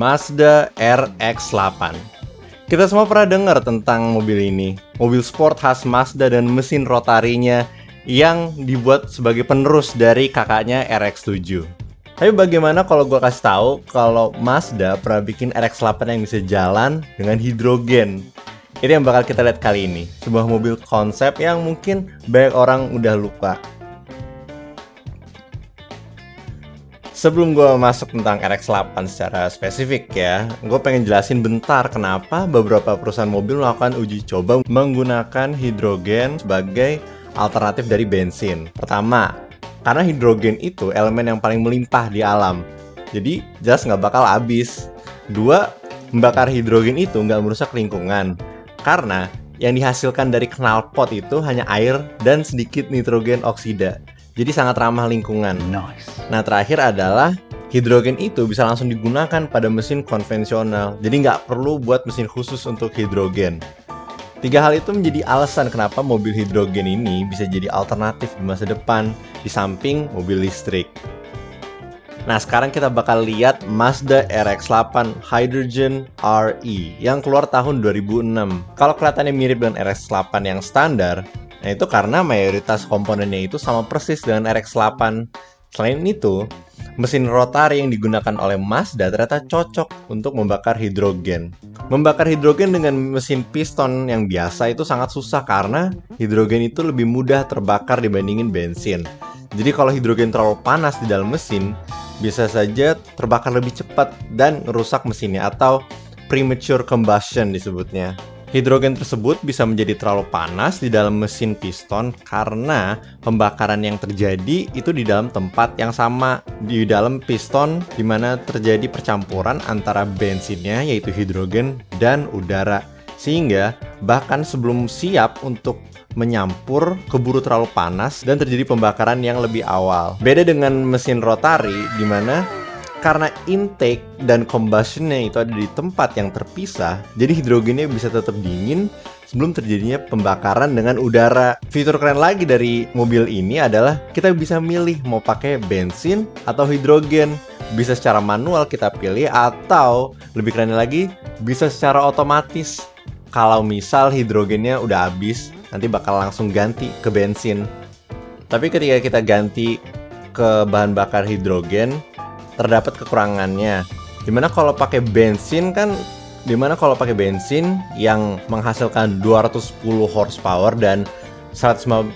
Mazda RX-8. Kita semua pernah dengar tentang mobil ini, mobil sport khas Mazda dan mesin rotarinya yang dibuat sebagai penerus dari kakaknya RX-7. Tapi bagaimana kalau gue kasih tahu kalau Mazda pernah bikin RX-8 yang bisa jalan dengan hidrogen? Ini yang bakal kita lihat kali ini, sebuah mobil konsep yang mungkin banyak orang udah lupa. Sebelum gue masuk tentang RX-8 secara spesifik ya, gue pengen jelasin bentar kenapa beberapa perusahaan mobil melakukan uji coba menggunakan hidrogen sebagai alternatif dari bensin. Pertama, karena hidrogen itu elemen yang paling melimpah di alam, jadi jelas nggak bakal habis. Dua, membakar hidrogen itu nggak merusak lingkungan, karena yang dihasilkan dari knalpot itu hanya air dan sedikit nitrogen oksida. Jadi sangat ramah lingkungan. Nice. Nah, terakhir adalah hidrogen itu bisa langsung digunakan pada mesin konvensional. Jadi nggak perlu buat mesin khusus untuk hidrogen. Tiga hal itu menjadi alasan kenapa mobil hidrogen ini bisa jadi alternatif di masa depan, di samping mobil listrik. Nah, sekarang kita bakal lihat Mazda RX-8 Hydrogen RE yang keluar tahun 2006. Kalau kelihatannya mirip dengan RX-8 yang standar, nah itu karena mayoritas komponennya itu sama persis dengan RX-8. Selain itu, mesin rotari yang digunakan oleh Mazda ternyata cocok untuk membakar hidrogen. Membakar hidrogen dengan mesin piston yang biasa itu sangat susah karena hidrogen itu lebih mudah terbakar dibandingin bensin. Jadi kalau hidrogen terlalu panas di dalam mesin, bisa saja terbakar lebih cepat dan merusak mesinnya atau premature combustion disebutnya. Hidrogen tersebut bisa menjadi terlalu panas di dalam mesin piston karena pembakaran yang terjadi itu di dalam tempat yang sama di dalam piston, di mana terjadi percampuran antara bensinnya yaitu hidrogen dan udara, sehingga bahkan sebelum siap untuk menyampur keburu terlalu panas dan terjadi pembakaran yang lebih awal. Beda dengan mesin rotari di mana karena intake dan combustionnya itu ada di tempat yang terpisah, jadi hidrogennya bisa tetap dingin sebelum terjadinya pembakaran dengan udara. Fitur keren lagi dari mobil ini adalah kita bisa milih mau pakai bensin atau hidrogen. Bisa secara manual kita pilih atau lebih keren lagi bisa secara otomatis. Kalau misal hidrogennya udah habis, nanti bakal langsung ganti ke bensin. Tapi ketika kita ganti ke bahan bakar hidrogen, terdapat kekurangannya. Dimana kalau pakai bensin yang menghasilkan 210 horsepower dan 199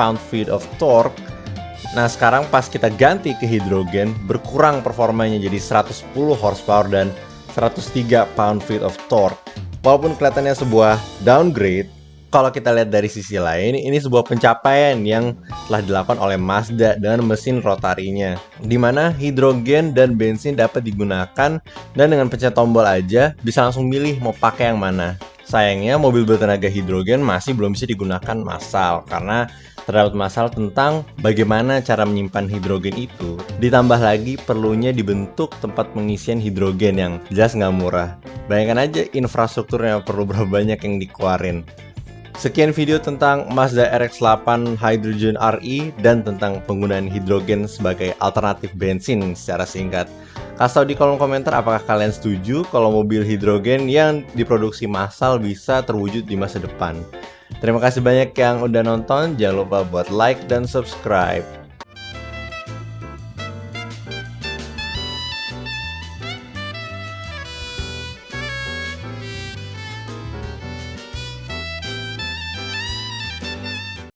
pound-feet of torque. Nah, sekarang pas kita ganti ke hidrogen, berkurang performanya jadi 110 horsepower dan 103 pound-feet of torque. Walaupun kelihatannya sebuah downgrade, kalau kita lihat dari sisi lain, ini sebuah pencapaian yang telah dilakukan oleh Mazda dengan mesin rotarinya, di mana hidrogen dan bensin dapat digunakan dan dengan pencet tombol aja bisa langsung milih mau pakai yang mana. Sayangnya mobil bertenaga hidrogen masih belum bisa digunakan massal karena terdapat masalah tentang bagaimana cara menyimpan hidrogen itu. Ditambah lagi perlunya dibentuk tempat pengisian hidrogen yang jelas nggak murah. Bayangkan aja infrastrukturnya perlu berapa banyak yang dikeluarin. Sekian video tentang Mazda RX-8 Hydrogen RE dan tentang penggunaan hidrogen sebagai alternatif bensin secara singkat. Kasih tahu di kolom komentar apakah kalian setuju kalau mobil hidrogen yang diproduksi massal bisa terwujud di masa depan. Terima kasih banyak yang udah nonton, jangan lupa buat like dan subscribe.